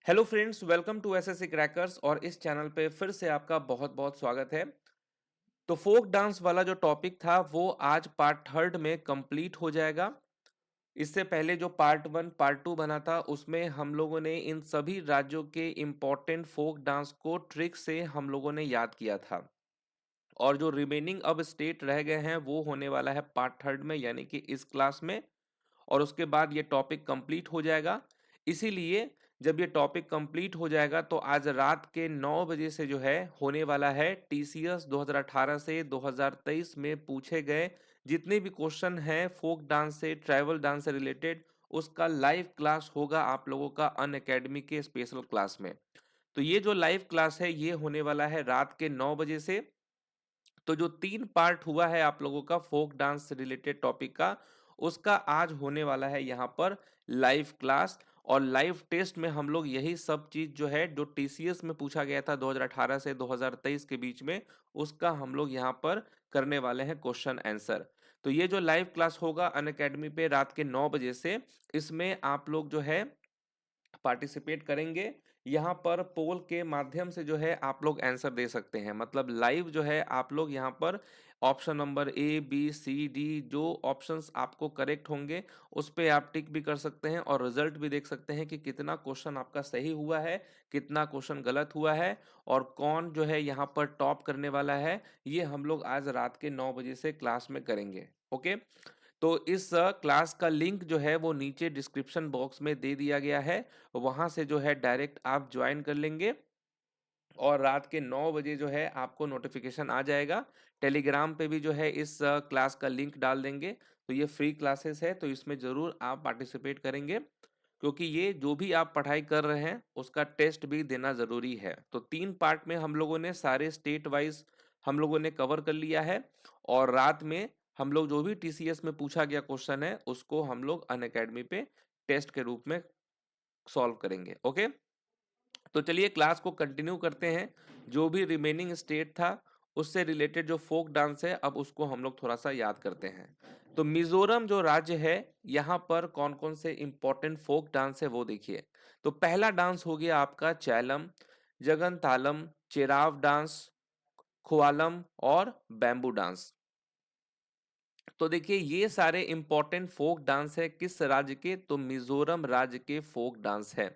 Hello friends, welcome to SSC crackers. और इस channel पे फिर से आपका बहुत बहुत स्वागत है। तो फोक डांस वाला जो टॉपिक था वो आज पार्ट थर्ड में कंप्लीट हो जाएगा। इससे पहले जो पार्ट वन पार्ट टू बना था उसमें हम लोगों ने इन सभी राज्यों के इम्पोर्टेंट फोक डांस को ट्रिक से हम लोगों ने याद किया था। और जो रिमेनिंग अब स्टेट रह गए हैं वो होने वाला है पार्ट थर्ड में, यानी कि इस क्लास में। और उसके बाद ये टॉपिक कंप्लीट हो जाएगा। इसीलिए जब ये टॉपिक कंप्लीट हो जाएगा तो आज रात के 9 बजे से जो है होने वाला है टीसीएस 2018 से 2023 में पूछे गए जितने भी क्वेश्चन हैं फोक डांस से, ट्राइबल डांस से रिलेटेड, उसका लाइव क्लास होगा आप लोगों का अन अकेडमी के स्पेशल क्लास में। तो ये जो लाइव क्लास है ये होने वाला है रात के 9 बजे से। तो जो 3 पार्ट हुआ है आप लोगों का फोक डांस से रिलेटेड टॉपिक का, उसका आज होने वाला है यहाँ पर लाइव क्लास। और लाइव टेस्ट में हम लोग यही सब चीज जो है जो टीसीएस में पूछा गया था 2018 से 2023 के बीच में, उसका हम लोग यहाँ पर करने वाले हैं क्वेश्चन आंसर। तो ये जो लाइव क्लास होगा अन अकेडमी पे रात के 9 बजे से, इसमें आप लोग जो है पार्टिसिपेट करेंगे। यहाँ पर पोल के माध्यम से जो है आप लोग आंसर दे सकते हैं, मतलब लाइव जो है आप लोग यहाँ पर option number A B C D जो ऑप्शंस आपको करेक्ट होंगे उस पे आप टिक भी कर सकते हैं और रिजल्ट भी देख सकते हैं कि कितना क्वेश्चन आपका सही हुआ है, कितना क्वेश्चन गलत हुआ है, और कौन जो है यहाँ पर टॉप करने वाला है। ये हम लोग आज रात के 9 बजे से क्लास में करेंगे। ओके। तो इस क्लास का लिंक जो है वो नीचे डिस्क्रिप्शन बॉक्स में दे दिया गया है। वहां से जो है डायरेक्ट आप ज्वाइन कर लेंगे और रात के 9 बजे जो है आपको नोटिफिकेशन आ जाएगा। टेलीग्राम पे भी जो है इस क्लास का लिंक डाल देंगे। तो ये फ्री क्लासेस है तो इसमें ज़रूर आप पार्टिसिपेट करेंगे, क्योंकि ये जो भी आप पढ़ाई कर रहे हैं उसका टेस्ट भी देना ज़रूरी है। तो 3 पार्ट में हम लोगों ने सारे स्टेट वाइज हम लोगों ने कवर कर लिया है। और रात में हम लोग जो भी टीसीएस में पूछा गया क्वेश्चन है उसको हम लोग अनअकैडमी पे टेस्ट के रूप में सॉल्व करेंगे। ओके। तो चलिए क्लास को कंटिन्यू करते हैं। जो भी रिमेनिंग स्टेट था उससे रिलेटेड जो फोक डांस है अब उसको हम लोग थोड़ा सा याद करते हैं। तो मिजोरम जो राज्य है यहाँ पर कौन कौन से इंपॉर्टेंट फोक डांस है वो देखिए। तो पहला डांस हो गया आपका चैलम, जगन तालम, चेराव डांस, खुआलम और बैम्बू डांस। तो देखिए ये सारे इंपॉर्टेंट फोक डांस है किस राज्य के, तो मिजोरम राज्य के फोक डांस है।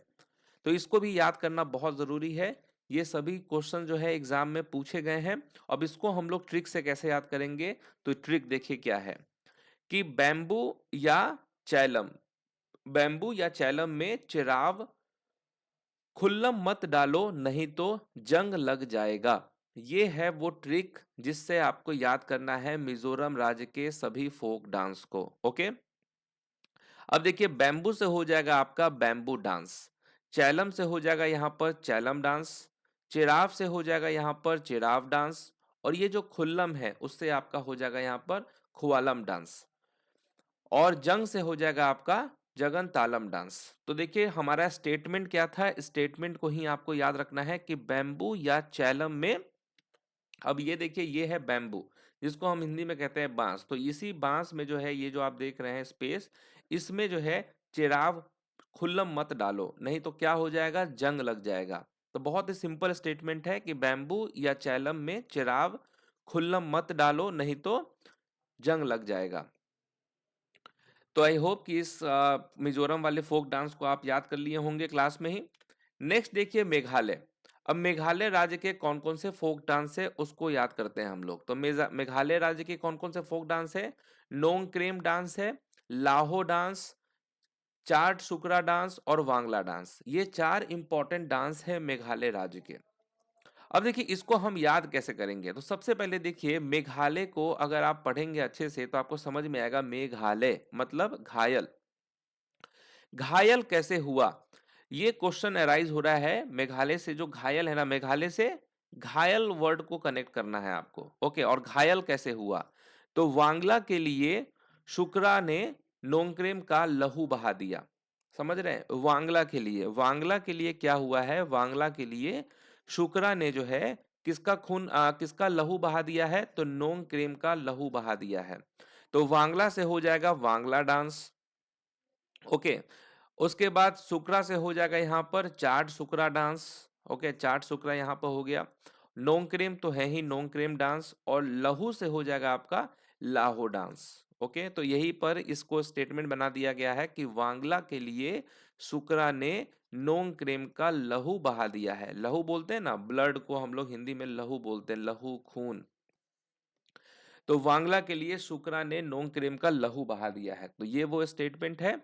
तो इसको भी याद करना बहुत जरूरी है। ये सभी क्वेश्चन जो है एग्जाम में पूछे गए हैं। अब इसको हम लोग ट्रिक से कैसे याद करेंगे, तो ट्रिक देखिए क्या है कि बैम्बू या चैलम में चिराव खुल्लम मत डालो नहीं तो जंग लग जाएगा। ये है वो ट्रिक जिससे आपको याद करना है मिजोरम राज्य के सभी फोक डांस को। ओके। अब देखिए बैम्बू से हो जाएगा आपका बैम्बू डांस, चैलम से हो जाएगा यहाँ पर चैलम डांस, चिराव से हो जाएगा यहाँ पर चिराव डांस, और ये जो खुल्लम है उससे आपका हो जाएगा यहाँ पर खुआलम डांस, और जंग से हो जाएगा आपका जगन तालम डांस। तो देखिए हमारा स्टेटमेंट क्या था, स्टेटमेंट को ही आपको याद रखना है कि बैम्बू या चैलम में, अब ये देखिए ये है बैम्बू जिसको हम हिंदी में कहते हैं बांस। तो इसी बांस में जो है ये जो आप देख रहे हैं स्पेस, इसमें जो है चिराव खुल्लम मत डालो नहीं तो क्या हो जाएगा, जंग लग जाएगा। तो बहुत ही सिंपल स्टेटमेंट है कि बैम्बू या चैलम में चिराव खुल्लम मत डालो नहीं तो जंग लग जाएगा। तो आई होप कि इस मिजोरम वाले फोक डांस को आप याद कर लिए होंगे क्लास में ही। नेक्स्ट देखिए मेघालय। अब मेघालय राज्य के कौन कौन से फोक डांस है उसको याद करते हैं हम लोग। तो मेघालय राज्य के कौन कौन से फोक डांस है, नोंगक्रेम डांस है, लाहो डांस, चार्ट सुकरा डांस और वांगला डांस। ये 4 इंपॉर्टेंट डांस है मेघालय राज्य के। अब देखिए इसको हम याद कैसे करेंगे, तो सबसे पहले देखिए मेघालय को अगर आप पढ़ेंगे अच्छे से तो आपको समझ में आएगा मेघालय मतलब घायल। घायल कैसे हुआ, ये क्वेश्चन अराइज हो रहा है मेघालय से। जो घायल है ना, मेघालय से घायल वर्ड को कनेक्ट करना है आपको। ओके। और घायल कैसे हुआ, तो वांगला के लिए शुक्रा ने नोंगक्रेम का लहू बहा दिया। समझ रहे हैं, वांगला के लिए क्या हुआ है, वांगला के लिए शुक्रा ने जो है किसका लहू बहा दिया है, तो नोंगक्रेम का लहू बहा दिया है। तो वांगला से हो जाएगा वांगला डांस। ओके। उसके बाद सुकरा से हो जाएगा यहाँ पर चाट सुकरा डांस। ओके, चाट सुकरा यहाँ पर हो गया। नोंगक्रेम तो है ही नोंगक्रेम डांस, और लहू से हो जाएगा आपका लाहो डांस। ओके, तो यही पर इसको स्टेटमेंट बना दिया गया है कि वांगला के लिए सुकरा ने नोंगक्रेम का लहू बहा दिया है। लहू बोलते हैं ना, ब्लड को हम लोग हिंदी में लहू बोलते हैं, लहू खून। तो वांगला के लिए सुकरा ने नोंगक्रेम का लहू बहा दिया है, तो ये वो स्टेटमेंट है।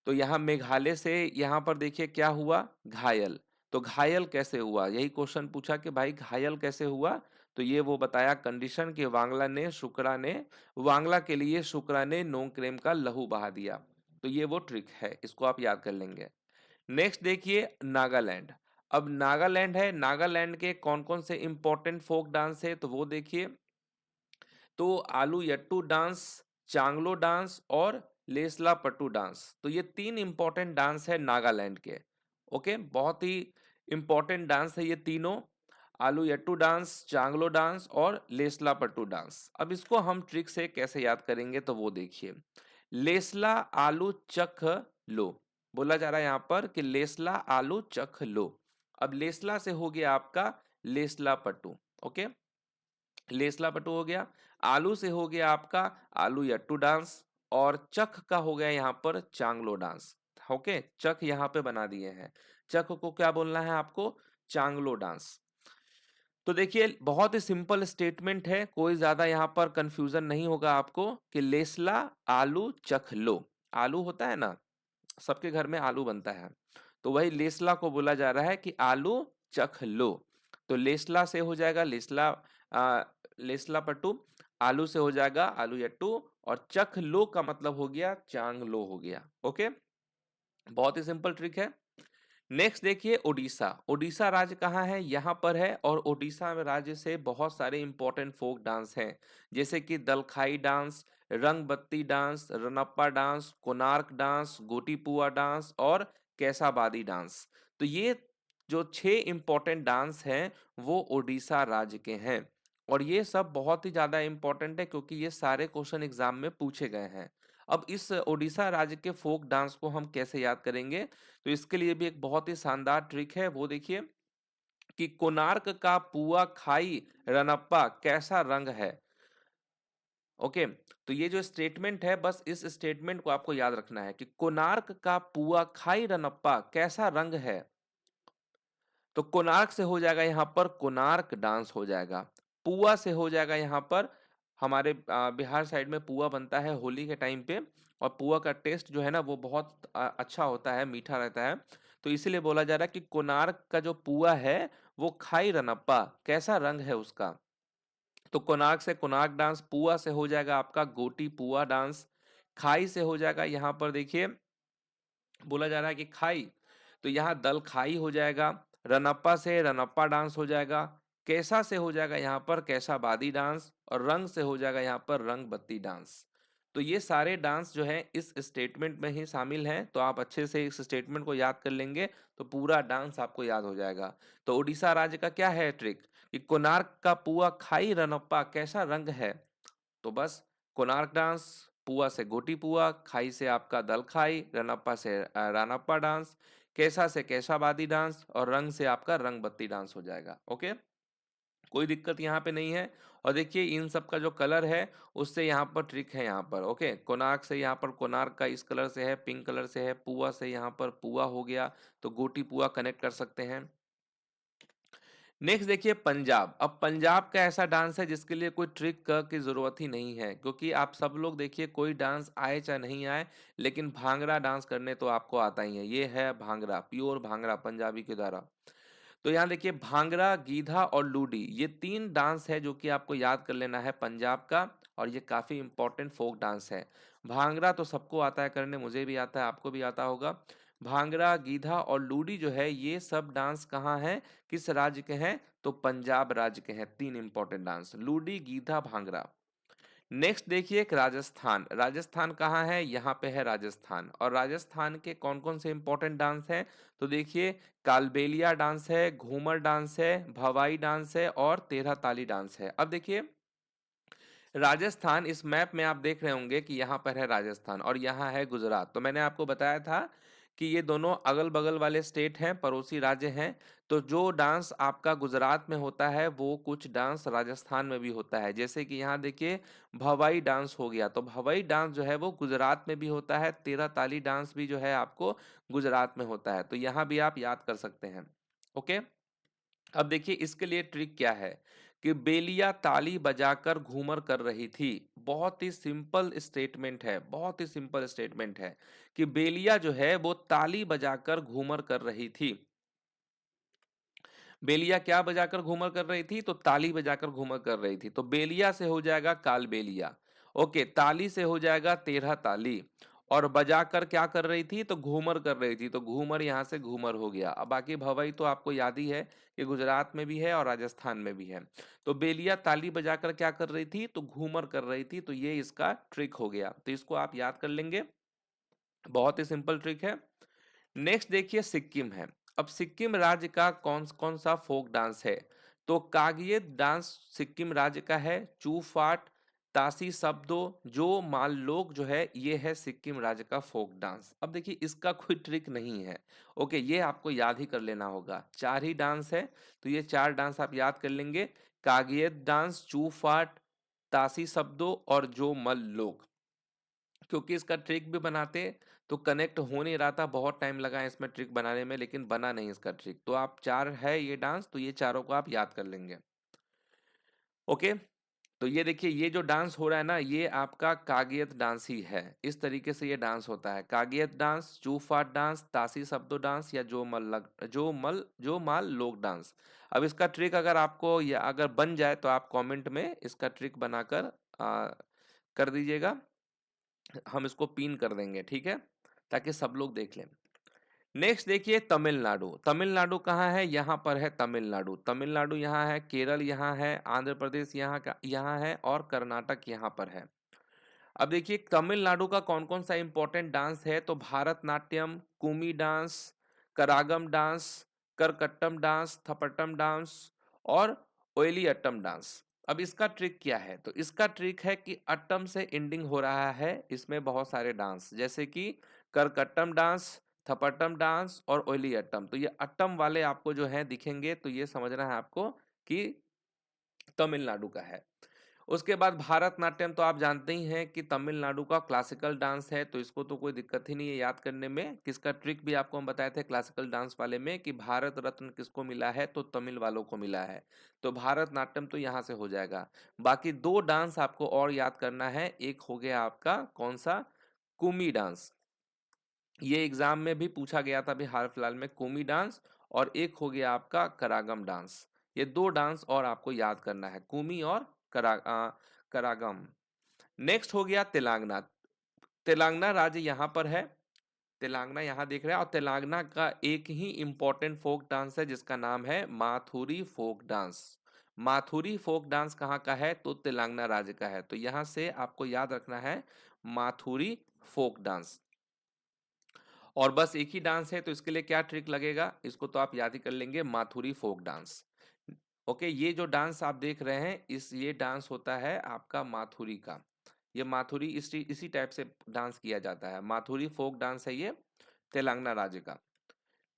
तो यहाँ मेघालय से यहाँ पर देखिए क्या हुआ, घायल। तो घायल कैसे हुआ, यही क्वेश्चन पूछा कि भाई घायल कैसे हुआ। तो ये वो बताया कंडीशन कि वांगला के लिए शुक्रा ने नोंगक्रेम का लहू बहा दिया। तो ये वो ट्रिक है, इसको आप याद कर लेंगे। नेक्स्ट देखिए नागालैंड। अब नागालैंड है, नागालैंड के कौन कौन से इंपॉर्टेंट फोक डांस है तो वो देखिए। तो आलू यट्टू डांस, चांगलो डांस और लेसला पट्टू डांस, तो ये तीन इंपॉर्टेंट डांस है नागालैंड के। ओके, बहुत ही इंपॉर्टेंट डांस है ये तीनों, आलू यट्टू डांस, चांगलो डांस और लेसला पट्टू डांस। अब इसको हम ट्रिक से कैसे याद करेंगे तो वो देखिए। लेसला आलू चख लो, बोला जा रहा है यहाँ पर कि लेसला आलू चख लो। अब लेसला से हो गया आपका लेसला पट्टू। ओके, लेसला पट्टू हो गया। आलू से हो गया आपका आलू यट्टू डांस, और चख का हो गया यहाँ पर चांगलो डांस। ओके, चख यहाँ पे बना दिए हैं, चख को क्या बोलना है आपको, चांगलो डांस। तो देखिए बहुत ही सिंपल स्टेटमेंट है, कोई ज्यादा यहाँ पर कंफ्यूजन नहीं होगा आपको कि लेसला आलू चख लो। आलू होता है ना, सबके घर में आलू बनता है, तो वही लेसला को बोला जा रहा है कि आलू चख लो। तो लेसला से हो जाएगा लेसला पट्टू, आलू से हो जाएगा आलू यट्टू, और चख लो का मतलब हो गया चांग लो हो गया। ओके, बहुत ही सिंपल ट्रिक है। नेक्स्ट देखिए उड़ीसा। उड़ीसा राज्य कहाँ है, यहाँ पर है, और उड़ीसा राज्य से बहुत सारे इंपॉर्टेंट फोक डांस हैं, जैसे कि Dalkhai dance, Rangabati dance, Ranappa dance, Konark dance, Gotipua dance और कैसाबादी डांस। तो ये जो 6 इंपॉर्टेंट डांस हैं वो उड़ीसा राज्य के हैं, और ये सब बहुत ही ज्यादा इंपॉर्टेंट है क्योंकि ये सारे क्वेश्चन एग्जाम में पूछे गए हैं। अब इस ओडिशा राज्य के फोक डांस को हम कैसे याद करेंगे, तो इसके लिए भी एक बहुत ही शानदार ट्रिक है, वो देखिए कि कोणार्क का पुआ खाई रनप्पा कैसा रंग है। ओके, तो ये जो स्टेटमेंट है, बस इस स्टेटमेंट को आपको याद रखना है कि कोणार्क का पुआ खाई रनप्पा कैसा रंग है। तो कोणार्क से हो जाएगा यहाँ पर कोणार्क डांस हो जाएगा। पुआ से हो जाएगा यहाँ पर, हमारे बिहार साइड में पुआ बनता है होली के टाइम पे, और पुआ का टेस्ट जो है ना वो बहुत अच्छा होता है, मीठा रहता है। तो इसीलिए बोला जा रहा है कि कोणार्क का जो पुआ है वो खाई रनप्पा कैसा रंग है उसका। तो कोणार्क से कोणार्क डांस, पुआ से हो जाएगा आपका गोटी पुआ डांस, खाई से हो जाएगा यहाँ पर देखिए, बोला जा रहा है कि खाई, तो यहाँ दल खाई हो जाएगा। रनप्पा से रनप्पा डांस हो जाएगा। कैसा से हो जाएगा यहाँ पर कैसाबादी डांस, और रंग से हो जाएगा यहाँ पर रंग बत्ती डांस। तो ये सारे डांस जो है इस स्टेटमेंट में ही शामिल हैं, तो आप अच्छे से इस स्टेटमेंट को याद कर लेंगे तो पूरा डांस आपको याद हो जाएगा। तो उड़ीसा राज्य का क्या है ट्रिक कि कोणार्क का पुआ खाई रनप्पा कैसा रंग है। तो बस कोणार्क डांस, पुआ से गोटी पुआ, खाई से आपका दल खाई, रनप्पा से रानप्पा डांस, कैसा से कैसाबादी डांस, और रंग से आपका रंग बत्ती डांस हो जाएगा। ओके, कोई दिक्कत यहाँ पे नहीं है। और देखिए इन सब का जो कलर है उससे यहाँ पर ट्रिक है यहाँ पर। ओके, कोणार्क से यहाँ पर कोणार्क का इस कलर से है, पिंक कलर से है। पुआ से यहाँ पर पुआ हो गया, तो गोटी पुआ कनेक्ट कर सकते हैं। नेक्स्ट देखिए पंजाब। अब पंजाब का ऐसा डांस है जिसके लिए कोई ट्रिक की जरूरत ही नहीं है, क्योंकि आप सब लोग देखिए कोई डांस आए चाहे नहीं आए, लेकिन भांगड़ा डांस करने तो आपको आता ही है। ये है भांगड़ा, प्योर भांगड़ा पंजाबी के द्वारा। तो यहाँ देखिए भांगड़ा, गीधा और लूडी, ये तीन डांस है जो कि आपको याद कर लेना है पंजाब का, और ये काफी इंपॉर्टेंट फोक डांस है। भांगड़ा तो सबको आता है करने, मुझे भी आता है, आपको भी आता होगा। भांगड़ा, गीधा और लूडी जो है ये सब डांस कहाँ है, किस राज्य के हैं, तो पंजाब राज्य के हैं। तीन important dance, Luddi, Giddha, Bhangra. Next देखिए एक राजस्थान। राजस्थान कहाँ है, यहाँ पे है राजस्थान। और राजस्थान के कौन कौन से इंपॉर्टेंट डांस हैं, तो देखिए कालबेलिया डांस है, घूमर डांस है, भवाई डांस है और तेरह ताली डांस है। अब देखिए राजस्थान, इस मैप में आप देख रहे होंगे कि यहाँ पर है राजस्थान और यहाँ है गुजरात। तो मैंने आपको बताया था कि ये दोनों अगल बगल वाले स्टेट हैं, पड़ोसी राज्य हैं। तो जो डांस आपका गुजरात में होता है वो कुछ डांस राजस्थान में भी होता है। जैसे कि यहाँ देखिए भवाई डांस हो गया, तो भवाई डांस जो है वो गुजरात में भी होता है। तेरह ताली डांस भी जो है आपको गुजरात में होता है, तो यहाँ भी आप याद कर सकते हैं। ओके, अब देखिए इसके लिए ट्रिक क्या है कि बेलिया ताली बजाकर घूमर कर रही थी। बहुत ही सिंपल स्टेटमेंट है, बहुत ही सिंपल स्टेटमेंट है कि बेलिया जो है वो ताली बजाकर घूमर कर रही थी। बेलिया क्या बजाकर घूमर कर रही थी? तो ताली बजाकर घूमर कर रही थी। तो बेलिया से हो जाएगा काल बेलिया। ओके, ताली से हो जाएगा तेरह ताली, और बजाकर क्या कर रही थी? तो घूमर कर रही थी। तो घूमर यहां से घूमर हो गया। अब बाकी भवई तो आपको याद ही है कि गुजरात में भी है और राजस्थान में भी है। तो बेलिया ताली बजाकर क्या कर रही थी? तो घूमर कर रही थी। तो ये इसका ट्रिक हो गया, तो इसको आप याद कर लेंगे। बहुत ही सिंपल ट्रिक है। नेक्स्ट देखिए सिक्किम है। अब सिक्किम राज्य का कौन कौन सा फोक डांस है? तो कागियत डांस सिक्किम राज्य का है। चूफाट, तासी शब्दो, जो माल लोग जो है ये है सिक्किम राज्य का फोक डांस। अब देखिए इसका कोई ट्रिक नहीं है। ओके, ये आपको याद ही कर लेना होगा। चार ही डांस है, तो ये चार डांस आप याद कर लेंगे। कागियत डांस, चूफाट, तासी शब्दो और जो मल लोग। क्योंकि इसका ट्रिक भी बनाते तो कनेक्ट हो नहीं रहा था, बहुत टाइम लगा इसमें ट्रिक बनाने में, लेकिन बना नहीं इसका ट्रिक। तो आप चार है ये डांस, तो ये चारों को आप याद कर लेंगे। ओके, तो ये देखिए ये जो डांस हो रहा है ना, ये आपका कागियत डांस ही है। इस तरीके से ये डांस होता है, कागियत डांस, चूफाट डांस, तासी शब्दो डांस, या जो माल लोक डांस। अब इसका ट्रिक अगर आपको या अगर बन जाए तो आप कमेंट में इसका ट्रिक बनाकर कर दीजिएगा। हम इसको पिन कर देंगे, ठीक है, ताकि सब लोग देख लें। नेक्स्ट देखिए तमिलनाडु। तमिलनाडु कहाँ है? यहाँ पर है तमिलनाडु। तमिलनाडु यहाँ है, केरल यहाँ है, आंध्र प्रदेश यहाँ है, और कर्नाटक यहाँ पर है। अब देखिए तमिलनाडु का कौन कौन सा इंपॉर्टेंट डांस है? तो Bharatanatyam, Kummi dance, Karagam dance, Karakattam dance, Thappattam dance और ओयली अट्टम डांस। अब इसका ट्रिक क्या है? तो इसका ट्रिक है कि अट्टम से एंडिंग हो रहा है इसमें बहुत सारे डांस, जैसे कि करकट्टम डांस, थपट्टम डांस और ओयली अट्टम। तो ये अट्टम वाले आपको जो है दिखेंगे, तो ये समझना है आपको कि तमिलनाडु का है। उसके बाद भारतनाट्यम तो आप जानते ही हैं कि तमिलनाडु का क्लासिकल डांस है, तो इसको तो कोई दिक्कत ही नहीं है याद करने में। किसका ट्रिक भी आपको हम बताए थे क्लासिकल डांस वाले में कि भारत रत्न किसको मिला है? तो तमिल वालों को मिला है। तो भारतनाट्यम तो यहाँ से हो जाएगा। बाकी दो डांस आपको और याद करना है। एक हो गया आपका कौन सा? कुमी डांस। ये एग्जाम में भी पूछा गया था अभी हाल फिलहाल में, कुमी डांस। और एक हो गया आपका करागम डांस। ये दो डांस और आपको याद करना है, कुमी और करागम। नेक्स्ट हो गया तेलंगाना। तेलंगाना राज्य यहाँ पर है। तेलंगाना यहाँ देख रहे हैं, और तेलंगाना का एक ही इंपॉर्टेंट फोक डांस है जिसका नाम है माथुरी फोक डांस। माथुरी फोक डांस कहाँ का है? तो तेलंगाना राज्य का है। तो यहाँ से आपको याद रखना है माथुरी फोक डांस। और बस एक ही डांस है, तो इसके लिए क्या ट्रिक लगेगा? इसको तो आप याद ही कर लेंगे, माथुरी फोक डांस। ओके, ये जो डांस आप देख रहे हैं ये डांस होता है आपका माथुरी का। ये माथुरी इसी टाइप से डांस किया जाता है। माथुरी फोक डांस है ये, तेलंगाना राज्य का।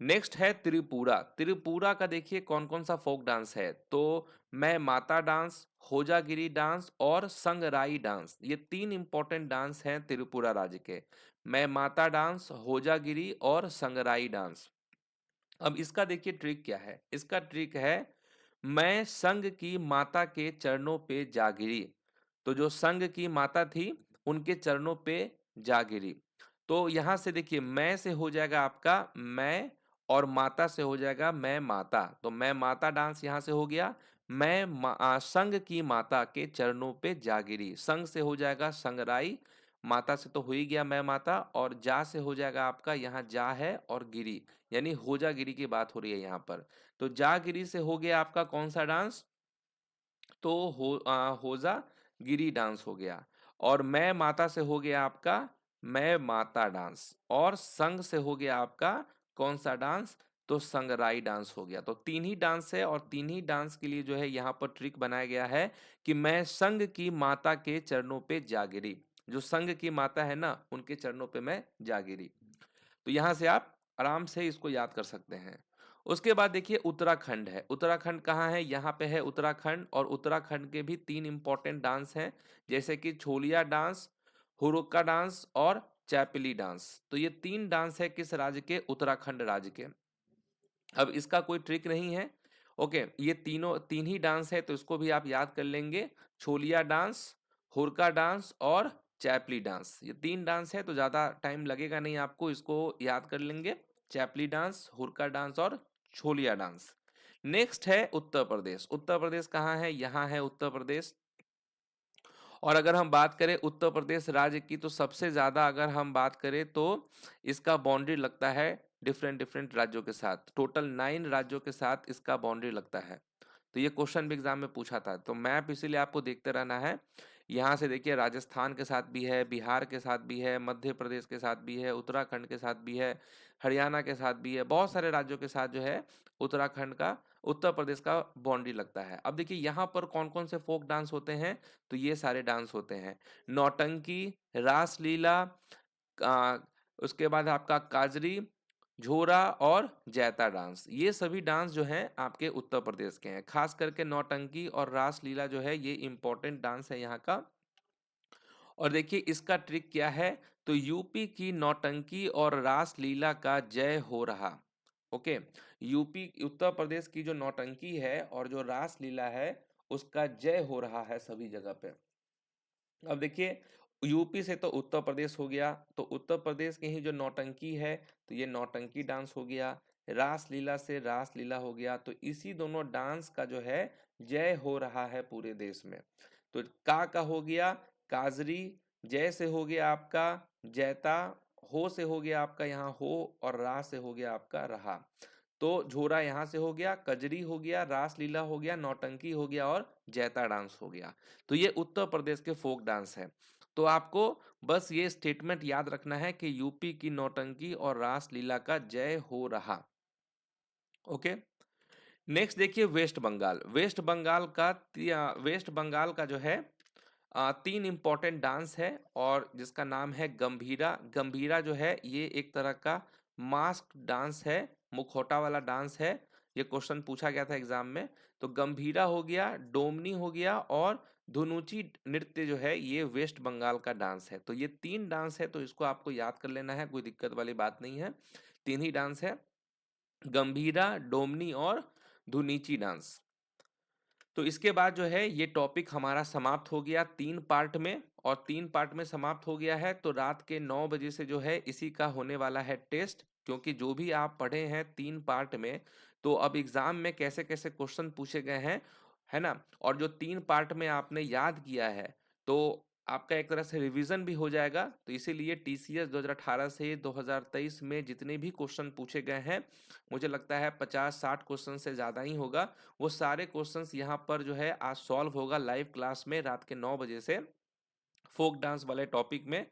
नेक्स्ट है त्रिपुरा। त्रिपुरा का देखिए कौन कौन सा फोक डांस है? तो मैं माता डांस, होजागिरी डांस और संगराई डांस। ये तीन इंपॉर्टेंट डांस हैं त्रिपुरा राज्य के। मैं माता डांस, होजागिरी और संगराई डांस। अब इसका देखिए ट्रिक क्या है? इसका ट्रिक है मैं संग की माता के चरणों पे जा गिरी। तो जो संग की माता थी उनके चरणों पे जा गिरी। तो यहां से देखिए मैं से हो जाएगा आपका मैं, और माता से हो जाएगा मैं माता। तो मैं माता डांस यहां से हो गया। संग की माता के चरणों पे जा गिरी, संग से हो जाएगा संगराई, माता से तो हो ही गया मैं माता, और जा से हो जाएगा आपका यहाँ जा है और गिरी, यानी होजागिरी की बात हो रही है यहाँ पर। तो जागिरी से हो गया आपका कौन सा डांस? तो होजा गिरी डांस हो गया। और मैं माता से हो गया आपका मैं माता डांस। और संग से हो गया आपका कौन सा डांस? तो संगराई डांस हो गया। तो तीन ही डांस है, और तीन ही डांस के लिए जो है यहाँ पर ट्रिक बनाया गया है कि मैं संग की माता के चरणों पे जा गिरी। जो संग की माता है ना, उनके चरणों पे मैं जा गिरी। तो यहाँ से आप आराम से इसको याद कर सकते हैं। उसके बाद देखिए उत्तराखंड है। उत्तराखंड कहाँ है? यहाँ पे है उत्तराखंड, और उत्तराखंड के भी 3 इम्पोर्टेंट डांस हैं, जैसे कि छोलिया डांस, हुरुक्का डांस और चैपली डांस। तो ये 3 डांस है किस राज्य के? उत्तराखंड राज्य के। अब इसका कोई ट्रिक नहीं है। ओके, ये तीनों 3 ही डांस है, तो इसको भी आप याद कर लेंगे। छोलिया डांस, हुरका डांस और चैपली डांस, ये 3 डांस है, तो ज़्यादा टाइम लगेगा नहीं आपको, इसको याद कर लेंगे। चैपली डांस, हुरका डांस और छोलिया डांस। नेक्स्ट है उत्तर प्रदेश। उत्तर प्रदेश कहाँ है? यहाँ है उत्तर प्रदेश। और अगर हम बात करें उत्तर प्रदेश राज्य की, तो सबसे ज़्यादा अगर हम बात करें तो इसका बाउंड्री लगता है डिफरेंट डिफरेंट राज्यों के साथ। टोटल 9 राज्यों के साथ इसका बाउंड्री लगता है। तो ये क्वेश्चन भी एग्जाम में पूछा था, तो मैप इसीलिए आपको देखते रहना है। यहाँ से देखिए राजस्थान के साथ भी है, बिहार के साथ भी है, मध्य प्रदेश के साथ भी है, उत्तराखंड के साथ भी है, हरियाणा के साथ भी है, बहुत सारे राज्यों के साथ जो है उत्तराखंड का, उत्तर प्रदेश का बाउंड्री लगता है। अब देखिए यहाँ पर कौन कौन से फोक डांस होते हैं, तो ये सारे डांस होते हैं। नौटंकी, रासलीला, आ, उसके बाद आपका काजरी, झोरा और जैता डांस, ये सभी डांस जो हैं आपके उत्तर प्रदेश के हैं। खास करके नौटंकी और रासलीला जो है ये इंपॉर्टेंट डांस है यहाँ का। और देखिए इसका ट्रिक क्या है, तो यूपी की नौटंकी और रासलीला का जय हो रहा। ओके, यूपी उत्तर प्रदेश की जो नौटंकी है और जो रासलीला है उसका जय हो रहा है सभी जगह पे। अब देखिए यूपी से तो उत्तर प्रदेश हो गया, तो उत्तर प्रदेश की ही जो नौटंकी है तो ये नौटंकी डांस हो गया। रासलीला से रासलीला हो गया, तो इसी दोनों डांस का जो है जय हो रहा है पूरे देश में। तो का हो गया काजरी, जय से हो गया आपका जैता, हो से हो गया आपका यहाँ हो, और रा से हो गया आपका रहा। तो झोरा यहाँ से हो गया, कजरी हो गया, रासलीला हो गया, नौटंकी हो गया और जैता डांस हो गया। तो ये उत्तर प्रदेश के फोक डांस है। तो आपको बस ये स्टेटमेंट याद रखना है कि यूपी की नौटंकी और रासलीला का जय हो रहा। ओके, नेक्स्ट देखिए वेस्ट बंगाल। वेस्ट बंगाल का जो है 3 इंपॉर्टेंट डांस है, और जिसका नाम है गंभीरा। गंभीरा जो है ये एक तरह का मास्क डांस है, मुखौटा वाला डांस है। ये क्वेश्चन पूछा गया था एग्जाम में। तो गंभीरा हो गया, डोमनी हो गया और धुनुची नृत्य जो है ये वेस्ट बंगाल का डांस है। तो ये 3 डांस है, तो इसको आपको याद कर लेना है, कोई दिक्कत वाली बात नहीं है। 3 ही डांस है, गंभीरा, डोमनी और धुनीची डांस। तो इसके बाद जो है ये टॉपिक हमारा समाप्त हो गया 3 पार्ट में, और 3 पार्ट में समाप्त हो गया है। तो रात के 9 बजे से जो है इसी का होने वाला है टेस्ट, क्योंकि जो भी आप पढ़े हैं 3 पार्ट में, तो अब एग्जाम में कैसे कैसे क्वेश्चन पूछे गए हैं, है ना, और जो 3 पार्ट में आपने याद किया है, तो आपका एक तरह से रिवीजन भी हो जाएगा। तो इसीलिए टीसीएस 2018 से 2023 में जितने भी क्वेश्चन पूछे गए हैं, मुझे लगता है 50-60 क्वेश्चन से ज़्यादा ही होगा, वो सारे क्वेश्चंस यहाँ पर जो है आज सॉल्व होगा लाइव क्लास में रात के 9 बजे से, फोक डांस वाले टॉपिक में।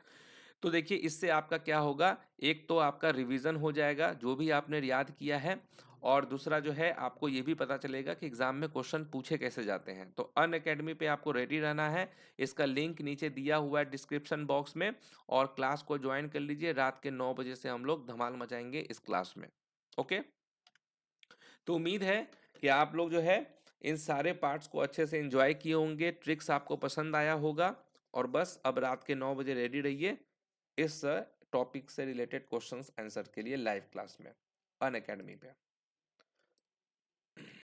तो देखिए इससे आपका क्या होगा, एक तो आपका रिवीजन हो जाएगा जो भी आपने याद किया है, और दूसरा जो है आपको ये भी पता चलेगा कि एग्जाम में क्वेश्चन पूछे कैसे जाते हैं। तो अन अकेडमी पे आपको रेडी रहना है, इसका लिंक नीचे दिया हुआ है डिस्क्रिप्शन बॉक्स में, और क्लास को ज्वाइन कर लीजिए। रात के 9 बजे से हम लोग धमाल मचाएंगे इस क्लास में। ओके, तो उम्मीद है कि आप लोग जो है इन सारे पार्ट्स को अच्छे से एंजॉय किए होंगे, ट्रिक्स आपको पसंद आया होगा, और बस अब रात के 9 बजे रेडी रहिए इस टॉपिक से रिलेटेड क्वेश्चंस आंसर के लिए लाइव क्लास में अन अकेडमी पे।